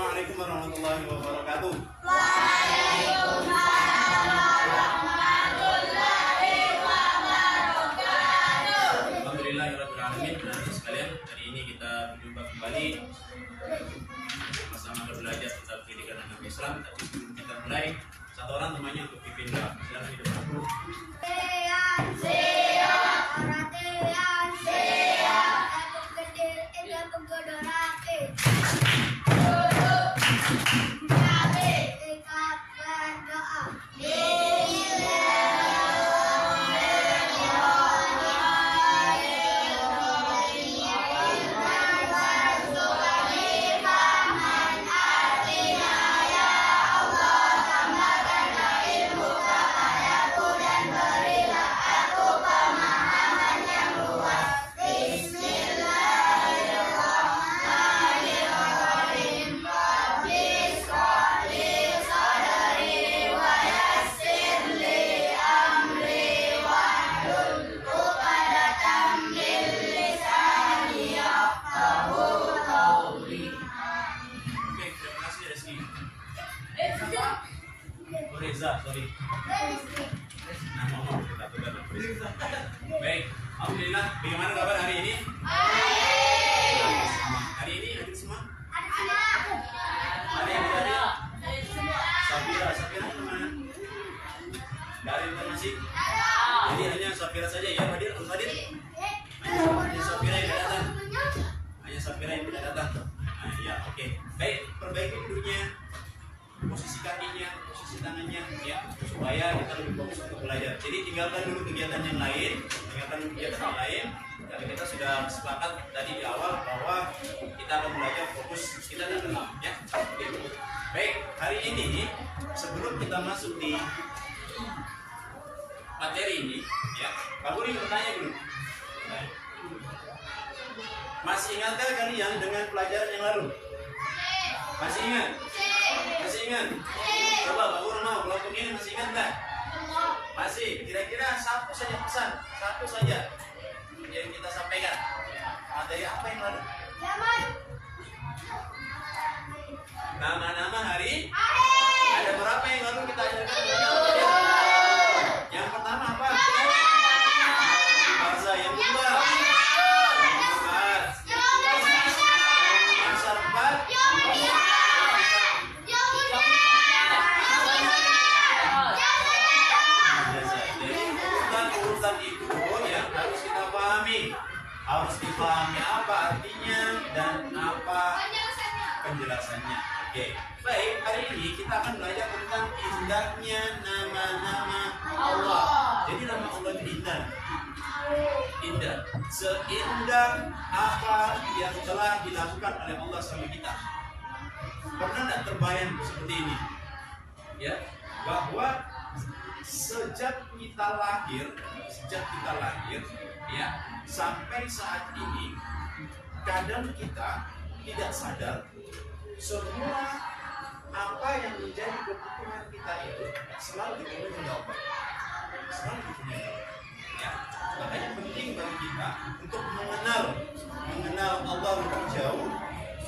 Assalamualaikum warahmatullahi wabarakatuh. Alhamdulillahirrahmanirrahim. Sekalian, hari ini kita berjumpa kembali bersama belajar tentang pendidikan agama Islam. Tapi sebelum kita mulai, satu orang temannya untuk pimpin doa. Silakan hidup aku. Sorry. Baik, alhamdulillah. Bagaimana kabar hari ini? Hari ini hadir semua? Ada yang tidak ada? Safira kemana? Dari informasi? Jadi hanya Safira saja ya hadir? Hadir? Hanya Safira yang tidak datang. Hanya Safira yang tidak datang. Ya, oke. Baik, perbaiki duduknya, posisi kakinya, posisi tangannya, ya, supaya kita lebih fokus untuk belajar. Jadi tinggalkan dulu kegiatan yang lain, Tapi kita sudah sepakat tadi di awal bahwa kita akan belajar fokus kita dan dalam, ya. Oke. Baik, hari ini sebelum kita masuk di materi ini, ya, Pak Guru bertanya dulu. Masih ingatkah kalian dengan pelajaran yang lalu? Masih ingat? Masih ingat? Coba Pak Guru mau kelompok ini masih ingat nggak? Masih. Kira-kira satu saja pesan, satu saja yang kita sampaikan. Materi apa yang lalu? Nama-nama hari? Ada berapa yang lalu kita ajarkan? Yang pertama apa? Bahasa. Yang kedua? Harus dipahami apa artinya dan apa penjelasannya. Oke, baik, hari ini kita akan belajar tentang indahnya nama-nama Allah. Jadi nama Allah itu indah, seindah apa yang telah dilakukan oleh Allah sama kita. Pernah tidak terbayang seperti ini? Ya, bahwa sejak kita lahir, ya, sampai saat ini kadang kita tidak sadar semua apa yang menjadi kebutuhan kita itu selalu dipenuhi oleh Allah. Ya, makanya penting bagi kita untuk mengenal Allah lebih jauh,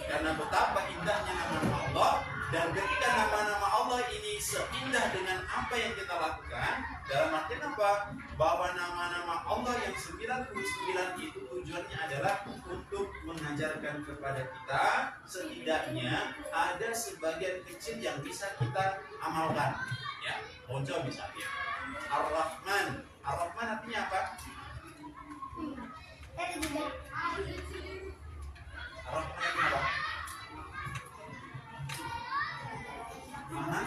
karena betapa indahnya nama-nama Allah. Dan ketika nama-nama Allah ini seindah dengan apa yang kita lakukan, dalam artian apa? Bahwa nama-nama Allah yang 99 itu tujuannya adalah untuk mengajarkan kepada kita setidaknya ada sebagian kecil yang bisa kita amalkan. Ya, contoh misalnya Ar-Rahman. Ar-Rahman artinya apa? Ar-Rahman artinya apa? Maha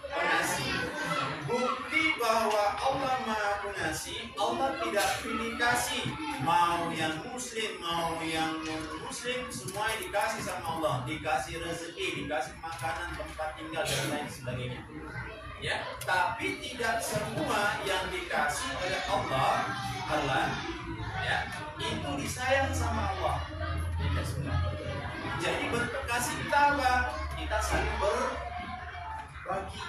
pengasih. Bukti bahwa Allah Maha Pengasih, Allah tidak pilih kasih. Mau yang muslim, mau yang non-muslim, semua dikasih sama Allah. Dikasih rezeki, dikasih makanan, tempat tinggal, dan lain sebagainya. Ya, tapi tidak semua yang dikasih oleh Allah, ya, itu disayang sama Allah. Tidak semua. Jadi berkasih kita apa? Kita saling berbagi.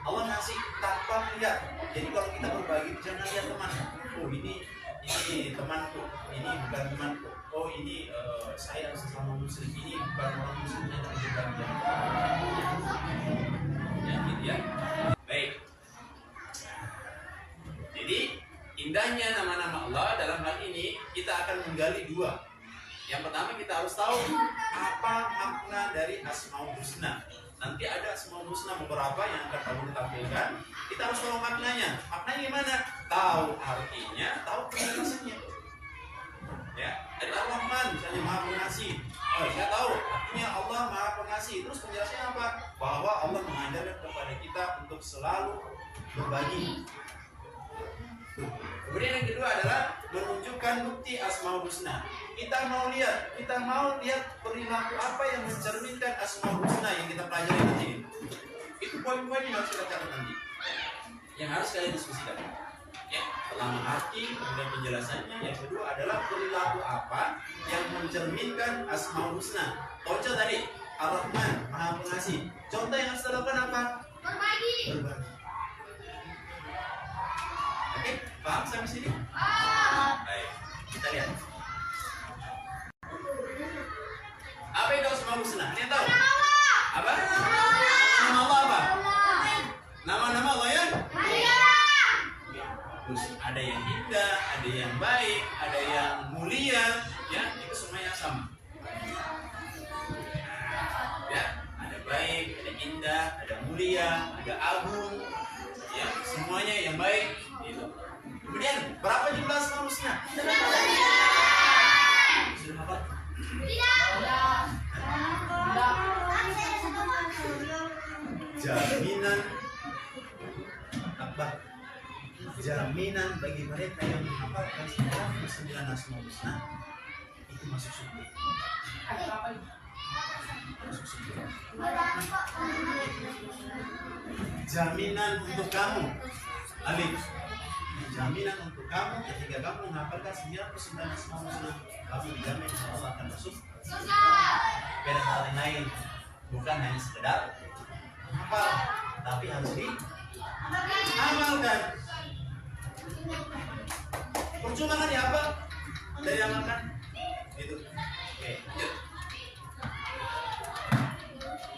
Allah ngasih tanpa melihat. Jadi kalau kita berbagi jangan lihat teman. ini temanku, ini bukan temanku. Oh ini saya sesama muslim, ini bukan orang muslim, tapi bukan dia. Ya, gitu ya. Baik. Jadi indahnya nama-nama Allah dalam hal ini kita akan menggali dua. Yang pertama kita harus tahu apa makna dari Asmaul Husna. Nanti ada Asmaul Husna beberapa yang akan kamu tampilkan. Kita harus tahu maknanya. Maknanya gimana? Tahu artinya, tahu penjelasannya. Ya, ada Ar-Rahman misalnya Maha Pengasih. Oh, saya tahu artinya Allah Maha Pengasih. Terus penjelasannya apa? Bahwa Allah mengajarkan kepada kita untuk selalu berbagi. Kemudian yang kedua adalah menunjukkan bukti Asmaul Husna. Kita mau lihat perilaku apa yang mencerminkan Asmaul Husna yang kita pelajari nanti. Itu poin-poin yang harus kita catat nanti, yang harus kalian diskusikan. Ya, pertama arti, kemudian penjelasannya. Yang kedua adalah perilaku apa yang mencerminkan Asmaul Husna. Contoh tadi Ar-Rahman, Maha Pengasih. Contoh yang harus dilakukan apa? Berbagi. Oke, paham sampai sini? Baik, kita lihat. Apa itu Asmaul Husna? Kalian tahu? Apa? Nama Allah apa? Nama-nama Allah ya? Terus ada yang indah, ada yang baik, ada yang mulia, ya itu semuanya sama. Ya, ada baik, ada indah, ada mulia, ada agung, ya semuanya yang baik. Gitu. Kemudian berapa jumlah Asmaul Husna? Sudah hafal? Jaminan apa? Jaminan bagi mereka yang menghafalkan 99 Asmaul Husna itu masuk surga. Masuk surga. Jaminan untuk kamu, Alif. Jaminan untuk kamu ketika kamu menghafalkan 99 Asmaul Husna, kamu dijamin Allah akan masuk surga. Beda hal lain, bukan hanya sekedar hafal, tapi harus diamalkan. Percuma kan dihafal, dari amalkan. Gitu. Oke, lanjut.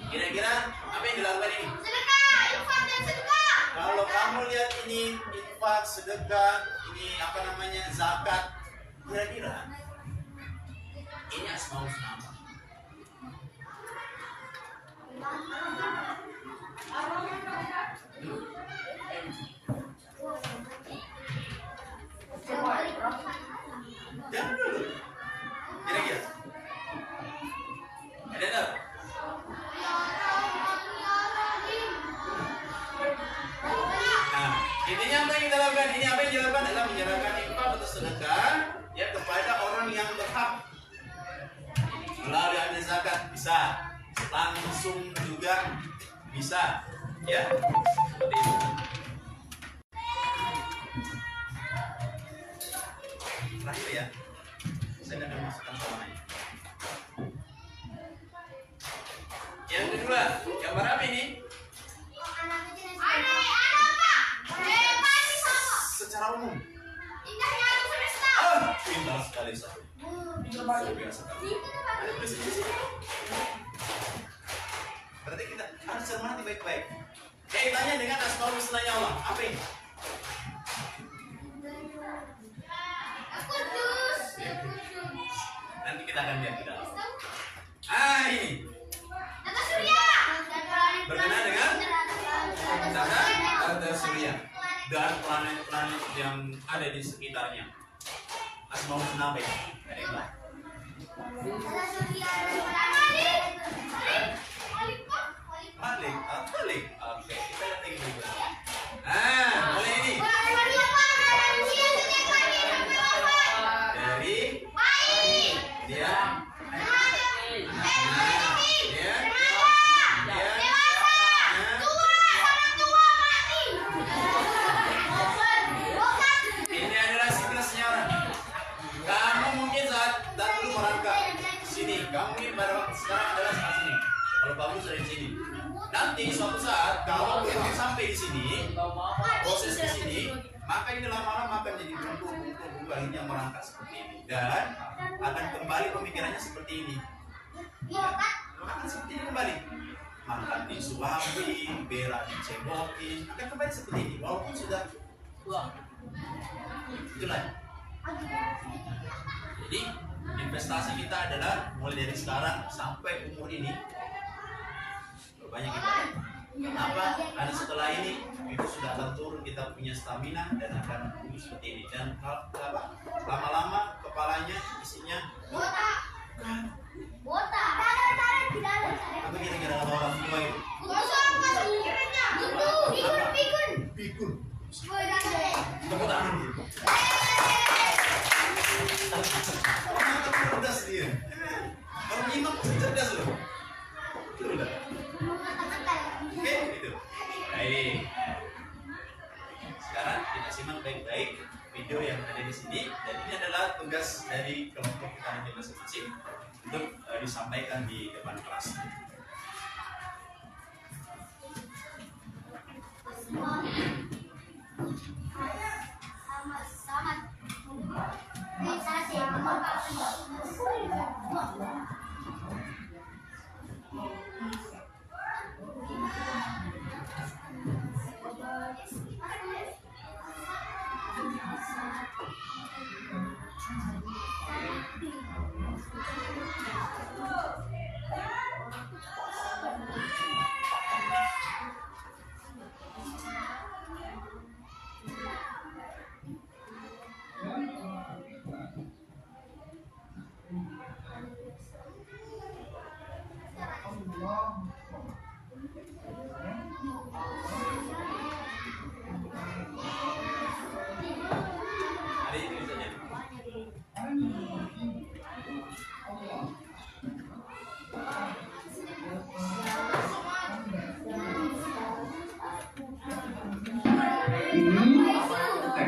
Kira-kira apa yang dilakukan ini? Sedekah, infak dan sedekah. Kalau kamu lihat ini infak, sedekah, ini apa namanya zakat, kira-kira ini Asmaul Husna apa? Jangan dulu. Kira-kira ada tak? Nah, intinya apa yang kita lakukan? Ini apa yang dilakukan adalah menyerahkan infak atau sedekah ya kepada orang yang berhak. Melalui ada zakat bisa, langsung juga bisa, ya. Seperti itu. Terakhir ya, saya akan masukkan soalnya. Yang kedua, yang berapa ini? Secara umum. Indahnya Al-Husna. Indah sekali satu. Luar biasa sekali. Berarti kita harus cermati baik-baik. Kaitannya dengan Asmaul Husna-nya Allah. Apa ini? Al-Qudus. Nanti kita akan lihat di dalam. Ini Tata Surya. berkenaan dengan tata surya dan planet-planet yang ada di sekitarnya. Asmaul Husna apa ini? Ada yang tahu? Tata Surya. Malik. Oke, kita lihat lagi dulu. Mulai ini. Dari dia. Ini adalah siklusnya orang. Kamu mungkin saat dulu merangkak sini. Kamu mungkin pada waktu sekarang adalah saat sini. Kalau kamu sudah di sini. Nanti suatu saat kalau kamu sampai di sini, proses di sini, Maka ini lama-lama akan jadi bumbu akhirnya merangkak seperti ini dan akan kembali pemikirannya seperti ini. Akan seperti ini kembali. Makan disuapi, berak dicebokin, akan kembali seperti ini. Walaupun sudah tua. Itulah. Jadi investasi kita adalah mulai dari sekarang sampai umur ini. Banyak kita. Kenapa? Karena setelah ini itu sudah akan turun, kita punya stamina dan akan seperti ini. Dan lama-lama kepalanya isinya botak. apa kira-kira kata orang tua itu? Pikun. Tepuk tangan dulu. Orang cerdas dia. Orang imam cerdas loh. Betul nggak? Oke, gitu. Baik. Sekarang kita simak baik-baik video yang ada di sini, dan ini adalah tugas dari kelompok kita nanti masing-masing untuk disampaikan di depan kelas.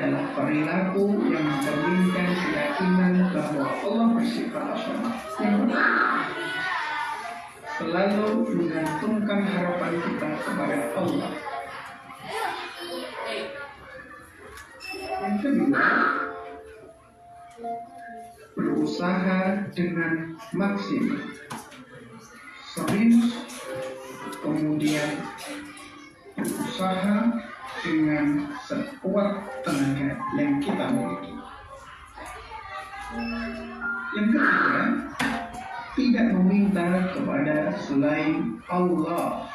adalah perilaku yang mencerminkan keyakinan bahwa Allah bersifat as-samad. Selalu menggantungkan harapan kita kepada Allah. Yang kedua, berusaha dengan maksimal, serius, kemudian berusaha dengan sekuat tenaga yang kita miliki. Yang ketiga, tidak meminta kepada selain Allah.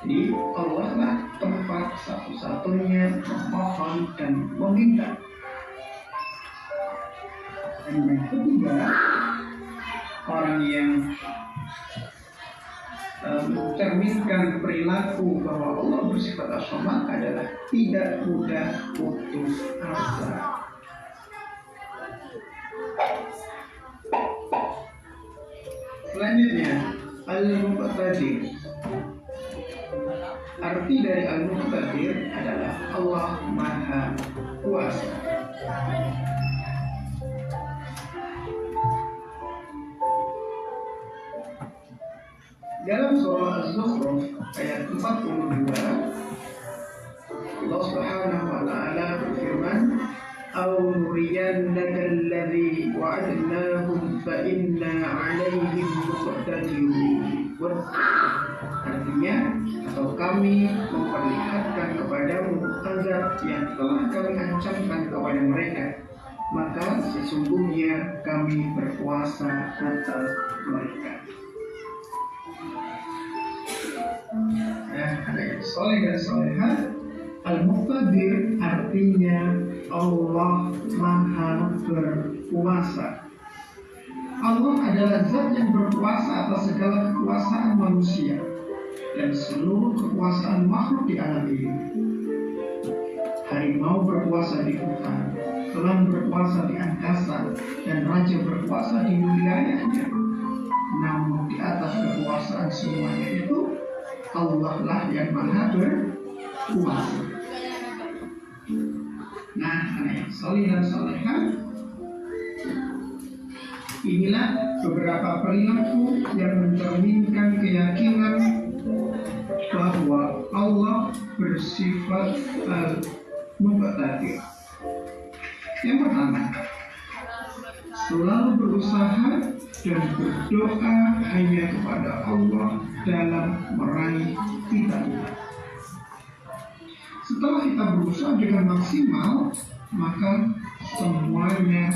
Jadi Allah lah tempat satu-satunya memohon dan meminta. Dan yang ketiga, orang yang mencerminkan perilaku bahwa Allah bersifat as-samad adalah tidak mudah putus asa. Selanjutnya, al-muqtadir. Arti dari al-muqtadir adalah Allah Maha Kuasa. Dalam surah Az-Zukhruf ayat 42, Allah Subhanahu wa taala berfirman, "Aw nuriyannaka alladhi wa'adnahum fa inna 'alaihim muqtadirun." Artinya, atau kami memperlihatkan kepadamu azab yang telah kami ancamkan kepada mereka, maka sesungguhnya kami berkuasa atas mereka. Anak soleh dan solehah, al-muqtadir artinya Allah Maha Berkuasa. Allah adalah zat yang berkuasa atas segala kekuasaan manusia dan seluruh kekuasaan makhluk di alam ini. Harimau berkuasa di hutan, elang berkuasa di angkasa, dan raja berkuasa di wilayahnya. Namun di atas kekuasaan semuanya itu, Allah lah yang Maha Berkuasa. Nah, anak soleh dan solehah, inilah beberapa perilaku yang mencerminkan keyakinan bahwa Allah bersifat muqtadir. Yang pertama, selalu berusaha dan berdoa hanya kepada Allah dalam meraih cita-cita. Setelah kita berusaha dengan maksimal, maka semuanya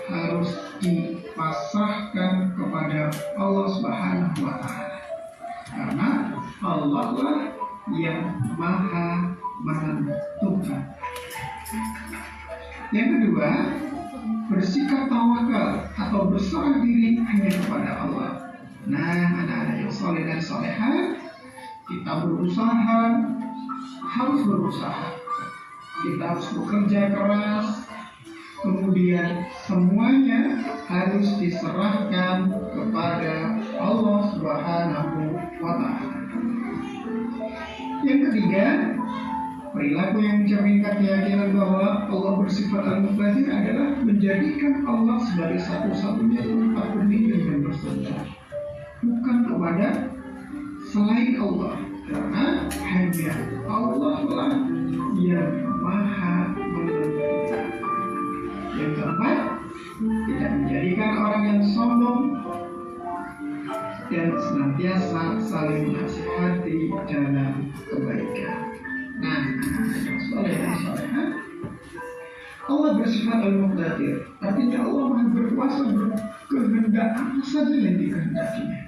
harus dipasrahkan kepada Allah Subhanahu wa Ta'ala. Karena Allah lah yang maha menentukan. Yang kedua, bersikap tawakal atau berserah diri hanya kepada Allah. Nah, anak-anak yang soleh dan solehah, kita harus berusaha. Kita harus bekerja keras, kemudian semuanya harus diserahkan kepada Allah Subhanahu wa Ta'ala. Yang ketiga, perilaku yang mencerminkan keyakinan bahwa Allah bersifat al-muqtadir adalah menjadikan Allah sebagai satu-satunya tempat berlindung dan bersandar, bukan kepada selain Allah, karena hanya Allah lah yang maha menentukan. Yang keempat, tidak menjadikan orang yang sombong dan senantiasa saling menasihati dalam kebaikan. Nah, soleh dan solehah, Allah bersifat al-muqtadir, artinya Allah maha berkuasa berkehendak apa saja yang dikehendakinya.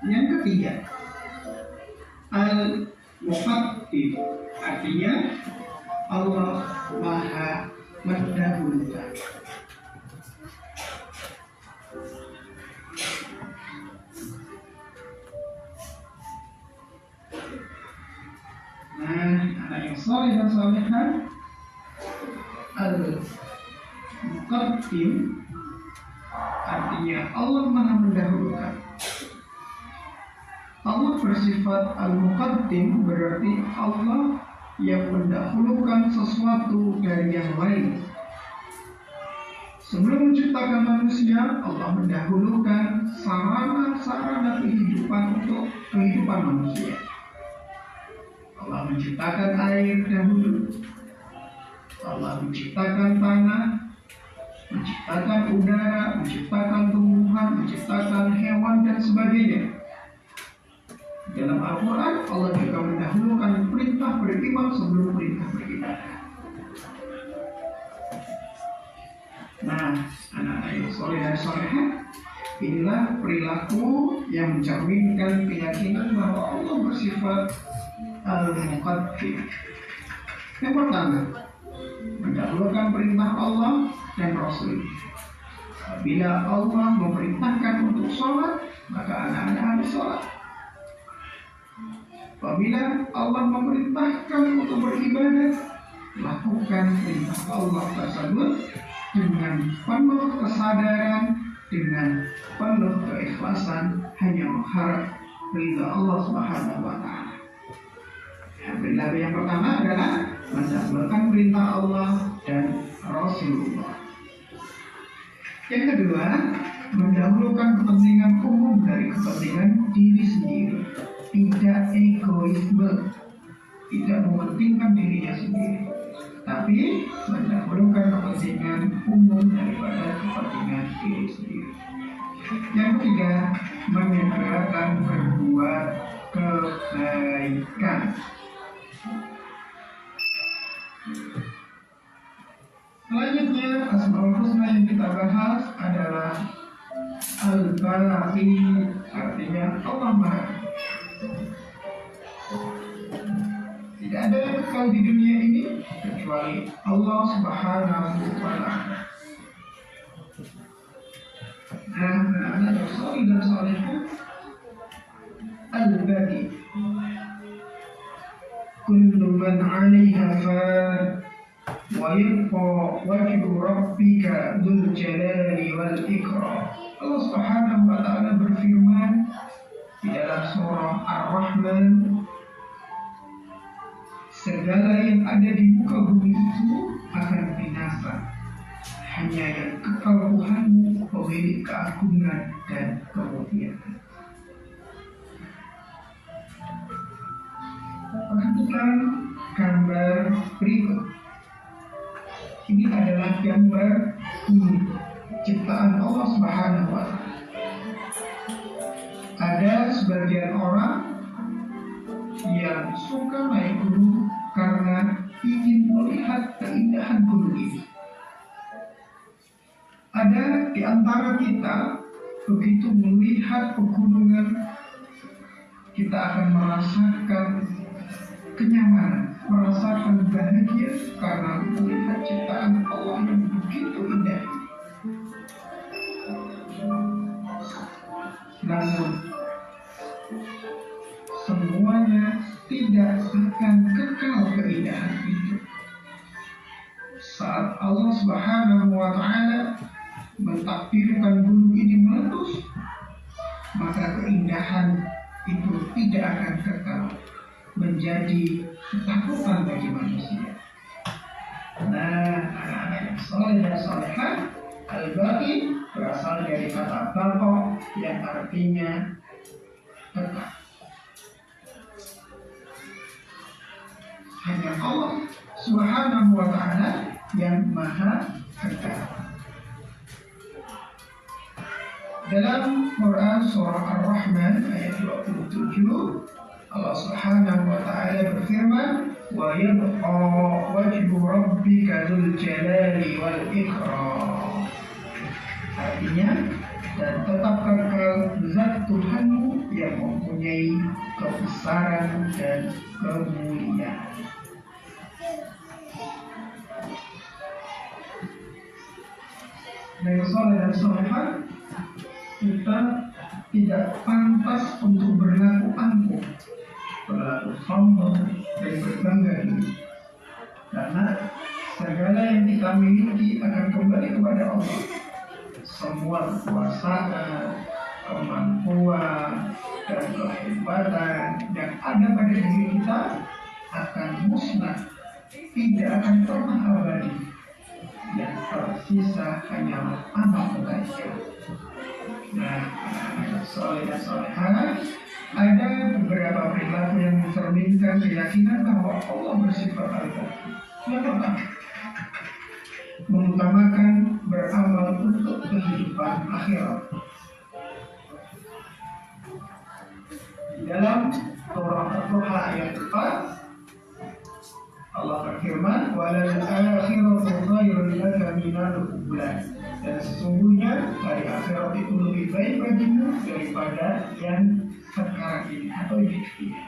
Yang ketiga, al-muqaddim, artinya Allah maha mendahulukan. Nah, anak yang soleh dan solehah, al-muqaddim artinya Allah maha mendahulukan. Allah bersifat al-muqaddim berarti Allah yang mendahulukan sesuatu dari yang lain. Sebelum menciptakan manusia, Allah mendahulukan sarana-sarana kehidupan untuk kehidupan manusia. Allah menciptakan air dahulu, Allah menciptakan tanah, menciptakan udara, menciptakan tumbuhan, menciptakan hewan dan sebagainya. Dalam Al-Quran, Allah juga mendahulukan perintah beriman sebelum perintah beribadah. Nah, anak-anak yang soleh dan solehah, inilah perilaku yang mencerminkan keyakinan bahwa Allah bersifat al-muqaddim. Yang pertama, mendahulukan perintah Allah dan Rasul. Bila Allah memerintahkan untuk sholat, maka anak-anak harus sholat. Apabila Allah memerintahkan untuk beribadah, lakukan perintah Allah tersebut dengan penuh kesadaran, dengan penuh keikhlasan, hanya mengharap ridha Allah Subhanahu wa Ta'ala. Perilaku yang pertama adalah mendahulukan perintah Allah dan Rasulullah. Yang kedua, mendahulukan kepentingan umum dari kepentingan diri sendiri. Tidak egoisme, tidak mementingkan dirinya sendiri, tapi mendahulukan kepentingan umum daripada kepentingan diri sendiri. Yang ketiga, menyegerakan berbuat kebaikan. Selanjutnya, Asmaul Husna yang kita bahas adalah Al-Baqi, artinya Allah Maha. Tidak ada yang kekal di dunia ini kecuali Allah Subhanahu wa Ta'ala. Nah, anak-anak yang soleh dan solehah, Al-Baqi, kullu man 'alaiha fan wa yabqa wajhu rabbika dzul jalali wal ikram. Allah Subhanahu wa Ta'ala berfirman di dalam surah Ar-Rahman, segala yang ada di muka bumi itu akan binasa, hanya yang kekal Tuhanmu pemilik keagungan dan kemuliaan. Perhatikan gambar berikut. Ini adalah gambar ciptaan Allah Subhanahu wa Ta'ala. Ada sebagian orang yang suka naik gunung karena ingin melihat keindahan gunung ini. Ada di antara kita, begitu melihat pegunungan, kita akan merasakan kenyamanan, merasakan bahagia karena melihat ciptaan Allah yang begitu indah. Namun, semuanya tidak akan kekal keindahan itu. Saat Allah Subhanahu wa Ta'ala mentakdirkan gunung ini meletus, maka keindahan itu tidak akan kekal, menjadi ketakutan bagi manusia. Nah, anak-anak yang soleh dan solehah, al-baqi berasal dari kata baqa yang artinya tetap. Hanya Allah Subhanahu wa Ta'ala yang maha kekal. Dalam Quran surah Ar-Rahman ayat 27, Allah Subhanahu wa Ta'ala berfirman, "Wa yabqa wajhu rabbika dzul jalali wal ikram." Artinya, dan tetap kekal zat Tuhanmu yang mempunyai kebesaran dan kemuliaan. Dari soleh dan solehah, kita tidak pantas untuk berlaku angkuh, berlaku sombong dan berbangga diri, karena segala yang kita miliki akan kembali kepada Allah. Semua kekuasaan, kemampuan, dan kehebatan yang ada pada diri kita akan musnah, tidak akan pernah abadi. Yang tersisa hanyalah amal kebaikan. Nah, soleh dan solehah, ada beberapa perilaku yang mencerminkan keyakinan bahwa Allah bersifat al-baqi. Yang pertama, mengutamakan beramal untuk kehidupan akhirat. Di dalam surah Al-Duha ayat 4, Allah berfirman, "Walal akhiratu khairun laka minal ula." Dan sesungguhnya hari akhirat itu lebih baik bagimu daripada yang sekarang ini atau hidup ini.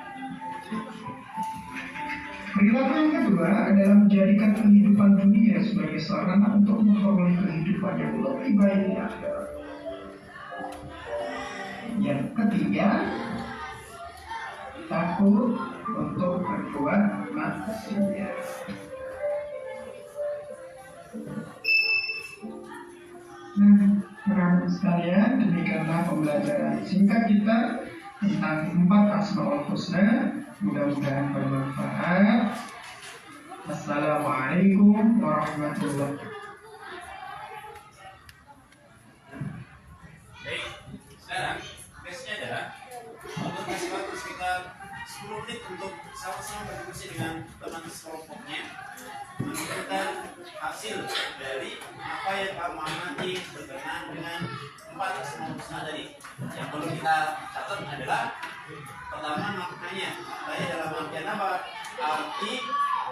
Perilaku yang kedua adalah menjadikan kehidupan dunia sebagai sarana untuk memperoleh kehidupan yang lebih baik di akhirat. Yang ketiga, takut untuk berbuat maksiat. Nah, teman-teman sekalian, demikianlah pembelajaran singkat kita tentang 4 Asmaul Husna. Mudah-mudahan bermanfaat. Assalamualaikum warahmatullahi wabarakatuh. Baik, sekarang tugasnya adalah untuk kasih waktu sekitar 10 menit untuk sama-sama berdiskusi dengan teman sekelompoknya menentukan hasil dari apa yang kamu amati berkenaan dengan 4 Asmaul Husna tadi. Yang perlu kita catat adalah pertama maknanya, tanya dalam artian apa, arti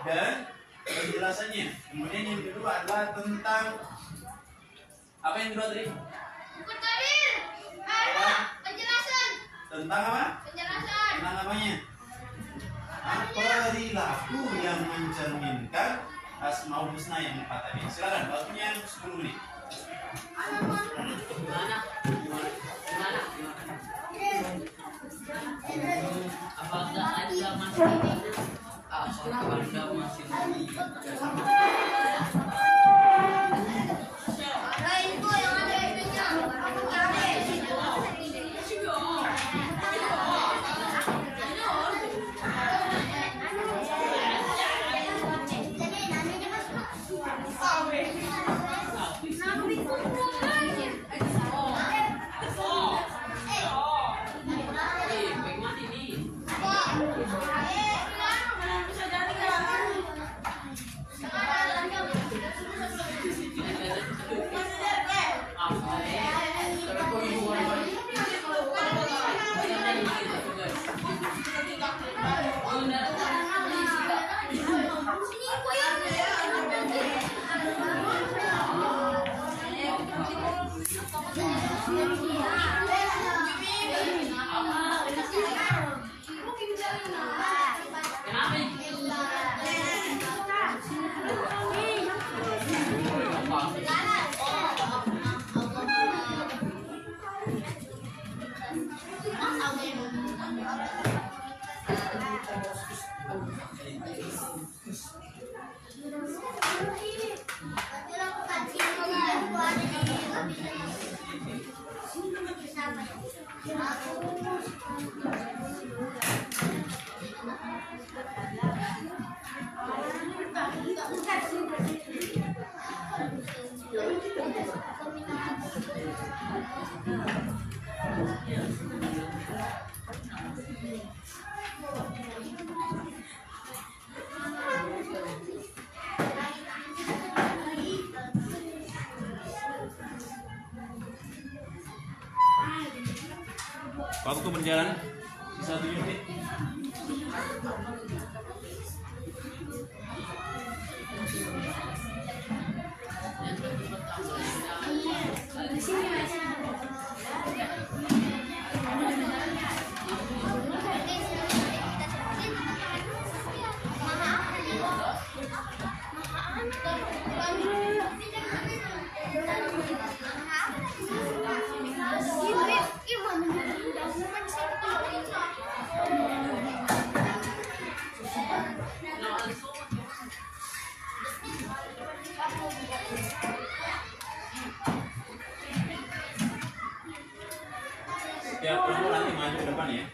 dan penjelasannya. Kemudian yang kedua adalah tentang apa yang kedua tadi? Buku tabir. Penjelasan. Tentang apa? Penjelasan. Tentang apanya? Perilaku yang mencerminkan Asmaul Husna yang 4 tadi. Silakan, waktunya 10 menit. Apakah Anda masih Itu yang ada itunya. Buku tabir. jalan sisa 7 menit. Setiap kelompok nanti maju ke depan ya.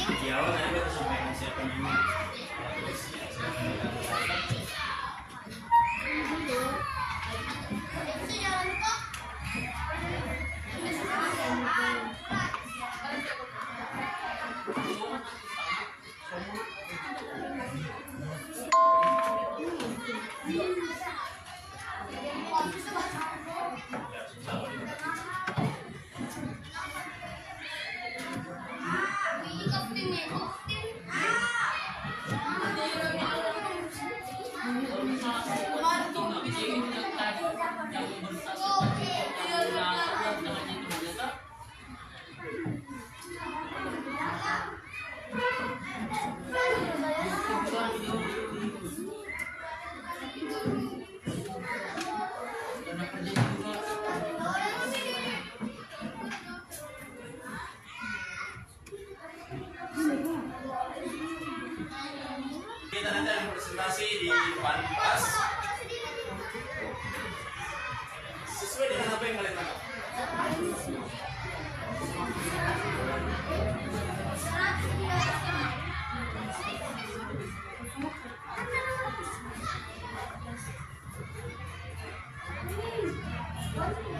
Di awal tadi kita sampaikan siapa yang kita nanti ada presentasi di depan kelas sesuai dengan apa yang kalian tangkap.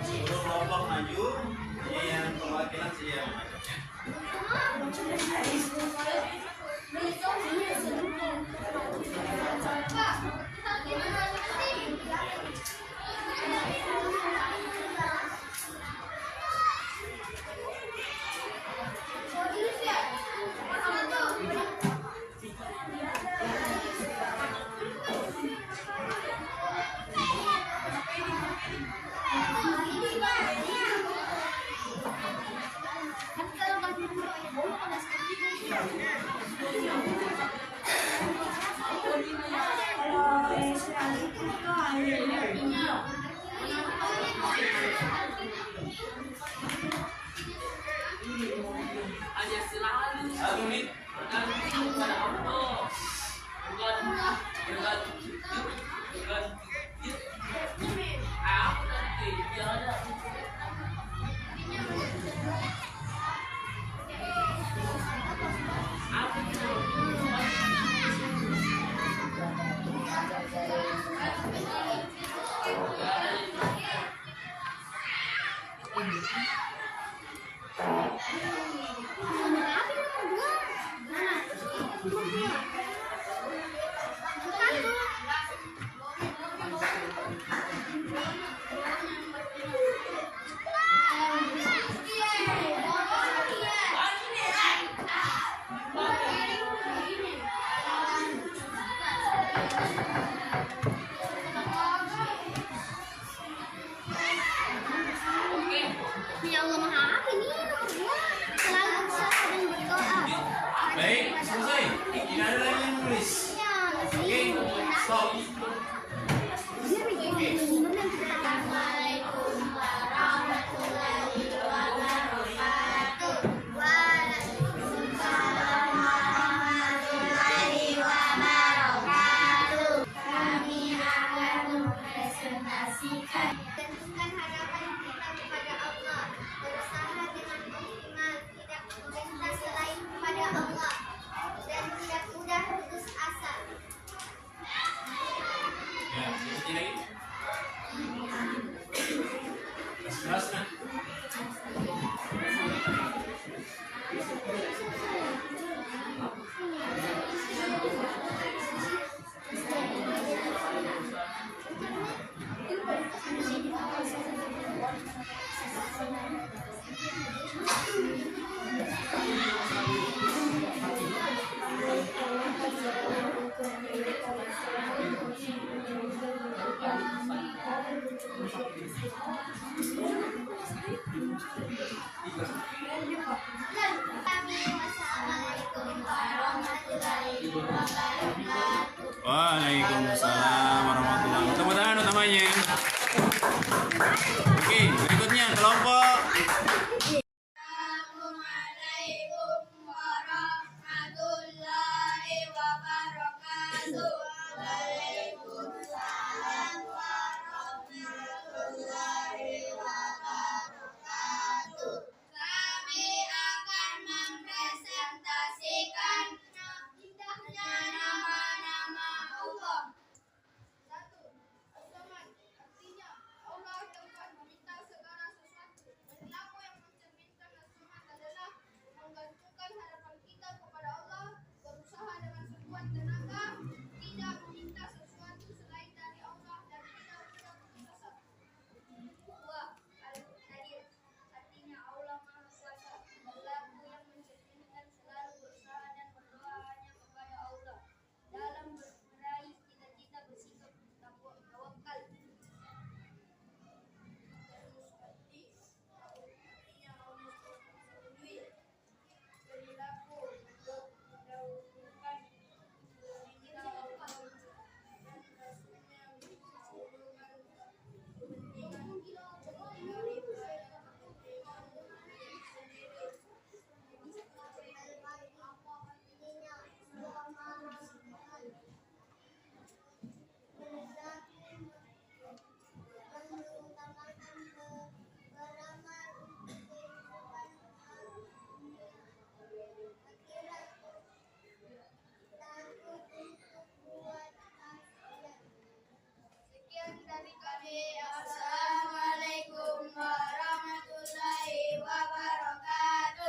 Sebelum kelompok maju, ini yang perwakilan saya maju ya. Hanya selalu 1 menit. bergantung pada Allah, bukan aku nanti biar ada.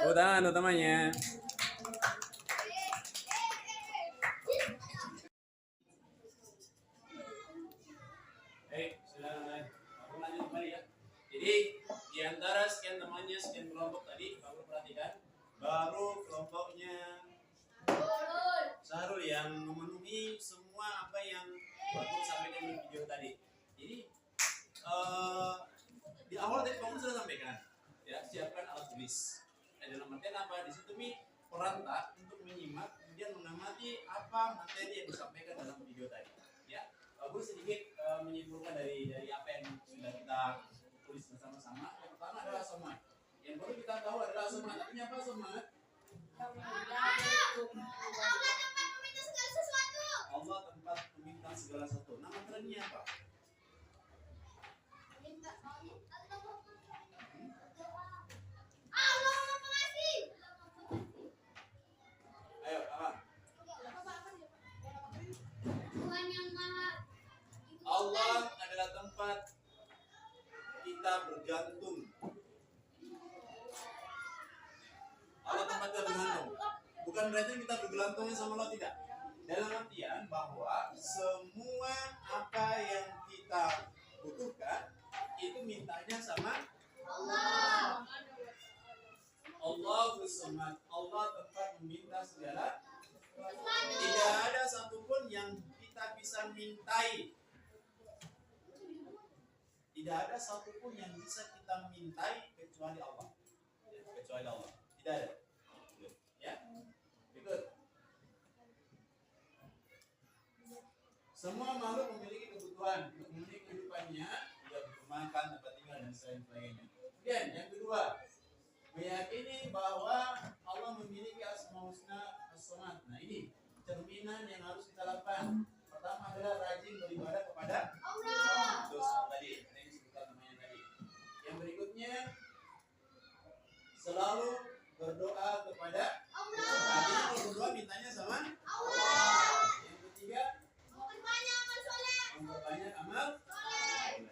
Tepuk tangan utamanya. Silakan. Aku lanjut kembali ya. Jadi di antara sekian temannya, sekian kelompok tadi, kamu perhatikan, baru kelompoknya Sahrul yang memenuhi semua apa yang aku sampaikan di video tadi. Jadi di awal tadi kamu sudah sampaikan, ya siapkan alat tulis. Dalam artian apa? Di situ mi perantak untuk menyimak, kemudian mengamati apa materi yang disampaikan dalam video tadi. Ya, aku sedikit menyimpulkan dari apa yang sudah kita tulis bersama-sama. Yang pertama adalah somat. Yang perlu kita tahu adalah somat. Artinya apa somat? Allah tempat meminta segala sesuatu. Nama kerennya apa? Ayo, apa? Allah adalah tempat kita bergantung. Allah tempat kita bergantung. Bukan berarti kita bergantungnya sama Allah, tidak. Dalam artian bahwa semua apa yang kita butuhkan itu mintanya sama Allah. Allah bersemat. Allah tempat meminta segala. Tidak ada satupun yang kita bisa mintai. Tidak ada satupun yang bisa kita mintai kecuali Allah. Kecuali Allah. Tidak ada. Ya. Ikut. Semua makhluk memiliki kebutuhan untuk memenuhi kehidupannya. Dia butuh makan, tempat tinggal, dan sebagainya. Kemudian yang kedua, meyakini bahwa Allah memiliki asmaul husna as-samad. Nah ini cerminan yang harus kita lakukan. Pertama adalah rajin beribadah kepada Allah. Dosa tadi, ini disebutkan namanya tadi. Yang berikutnya selalu berdoa kepada Allah. Artinya kalau berdoa mintanya sama Allah. Yang ketiga memperbanyak amal soleh.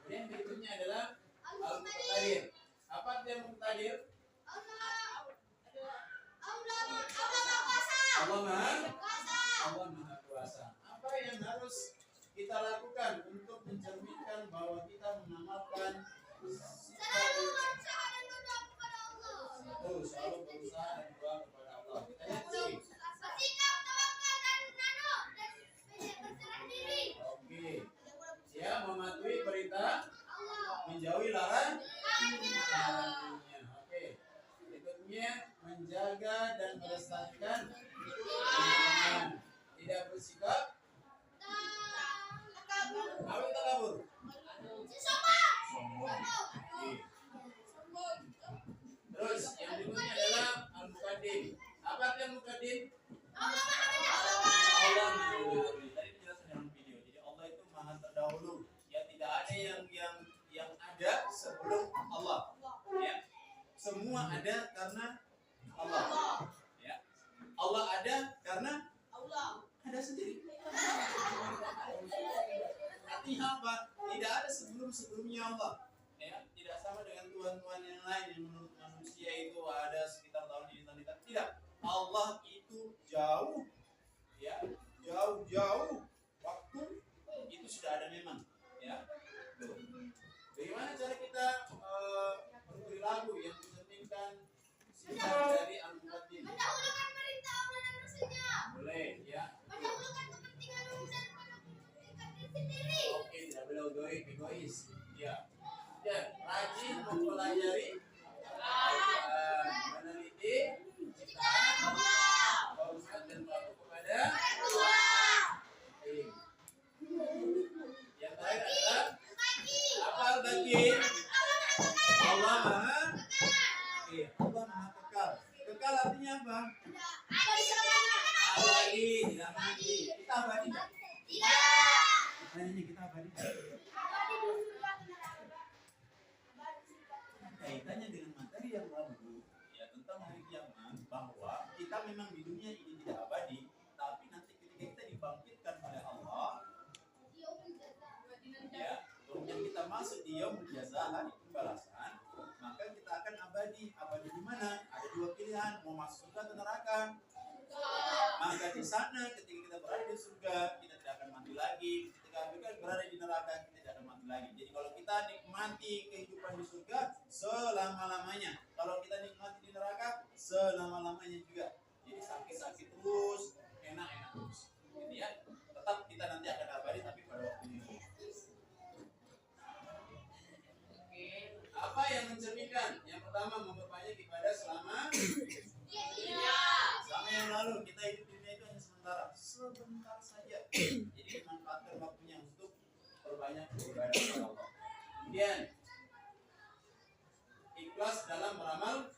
Kemudian berikutnya adalah al-muqtadir. Apa artinya muqtadir? Allah Maha Kuasa. Apa yang harus kita lakukan untuk mencerminkan bahwa kita mengamalkan selalu berusaha dan berdoa kepada Allah. Kita lihat sini. Oke. Dia mematuhi perintah, menjauhi larangannya. Oke. Berikutnya menjaga dan melestarikan lingkungan. Tidak bersikap apa takabur? Sombong. Oke. Terus yang berikutnya adalah al-muqaddim. Apa artinya muqaddim? Allah Maha terdahulu. Tadi dijelaskan dalam video. Jadi Allah itu Maha terdahulu. Ya tidak ada yang ada sebelum Allah. Ya. Semua ada karena Allah. Ya. Allah ada karena Allah ada sendiri. Artinya apa? Tidak ada sebelumnya Allah. Ya, tidak sama dengan tuhan-tuhan yang lain yang menurut manusia itu ada sekitar tahun ini tahun itu. Tidak. Allah itu jauh, ya, jauh waktu itu sudah ada memang. Ya. Tuh. Bagaimana cara kita berperilaku yang mencerminkan sifat dari al-muqaddim? Mendahulukan perintah Allah dan Rasulnya. Boleh, ya. Mendahulukan kepentingan urusan pada kepentingan diri sendiri. Oke, tidak boleh egois. Ya. Dan rajin mempelajari, meneliti ciptaan Allah, berusaha dan patuh kepada Allah. Yang terakhir adalah apa al-baqi? Allah Maha. Oke, Allah Maha kekal. Kekal artinya apa? Abadi, tidak mati. Kita abadi tidak? Pertanyaannya kita abadi tidak? Kaitannya dengan materi yang lalu, ya tentang hari kiamat, bahwa kita memang di dunia ini tidak abadi, tapi nanti ketika kita dibangkitkan oleh Allah, ya, kemudian kita masuk di yaumul jazaa, hari pembalasan, maka kita akan abadi sana ada dua pilihan, mau masuk surga atau neraka. Maka di sana ketika kita berada di surga, kita tidak akan mati lagi. Ketika kita berada di neraka, kita tidak akan mati lagi. Jadi kalau kita nikmati kehidupan di surga selama-lamanya, kalau kita nikmati di neraka selama-lamanya juga. Jadi sakit-sakit terus, enak-enak terus. Jadi ya, tetap kita nanti akan abadi tapi pada waktunya. Apa yang mencerminkan? Yang pertama, memperbanyak ibadah selama yang lalu. Kita hidup di dunia itu hanya sebentar saja. Jadi manfaatkan waktunya untuk perbanyak ibadah kepada Allah. Kemudian ikhlas dalam beramal